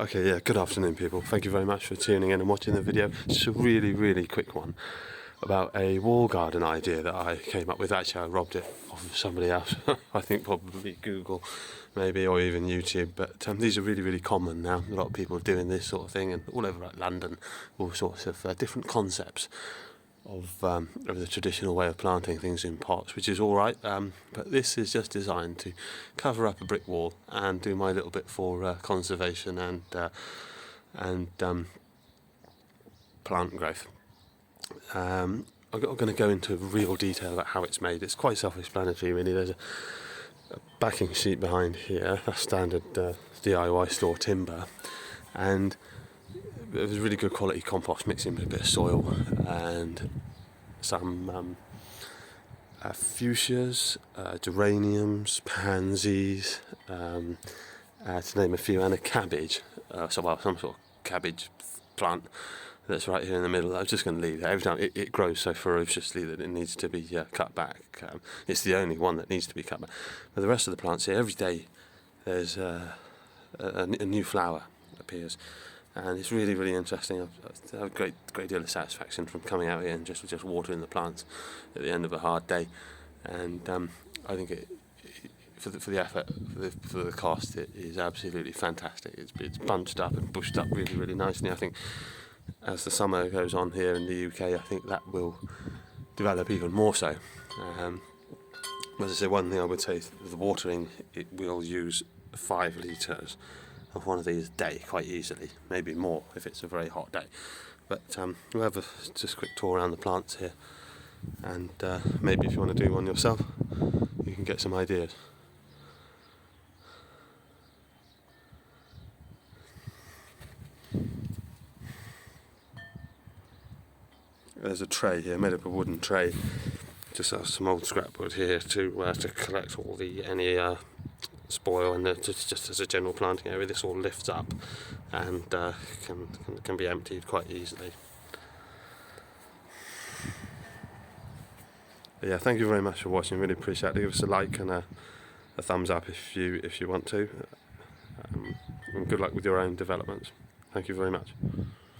Okay, yeah, good afternoon people. Thank you very much for tuning in and watching the video. It's just a really quick one about a wall garden idea that I came up with. Actually, I robbed it off of somebody else. I think probably Google maybe, or even YouTube, but these are really common now. A lot of people are doing this sort of thing, and all over like London, all sorts of different concepts of the traditional way of planting things in pots, which is all right, but this is just designed to cover up a brick wall and do my little bit for conservation and plant growth. I'm not going to go into real detail about how it's made. It's quite self-explanatory, really. There's a backing sheet behind here, that's standard DIY store timber, and it was really good quality compost mixing with a bit of soil and some fuchsias, geraniums, pansies, to name a few, and a cabbage, some sort of cabbage plant that's right here in the middle. I'm just going to leave it. Every time it grows so ferociously that it needs to be cut back. It's the only one that needs to be cut back. But the rest of the plants here, every day there's a new flower appears, and it's really interesting. I have a great deal of satisfaction from coming out here and just watering the plants at the end of a hard day, and I think for the effort, for the cost, it is absolutely fantastic. It's bunched up and bushed up really nicely. I think as the summer goes on here in the UK, I think that will develop even more so. As I say, one thing I would say, the watering, it will use 5 litres of one of these a day quite easily, maybe more if it's a very hot day. But we'll have just a quick tour around the plants here, and maybe if you want to do one yourself, you can get some ideas. There's a tray here, made up of a wooden tray. Just have some old scrap wood here to collect all any spoil, and just as a general planting area, this all lifts up and can be emptied quite easily. But yeah, thank you very much for watching. Really appreciate it. Give us a like and a thumbs up if you want to. And good luck with your own developments. Thank you very much.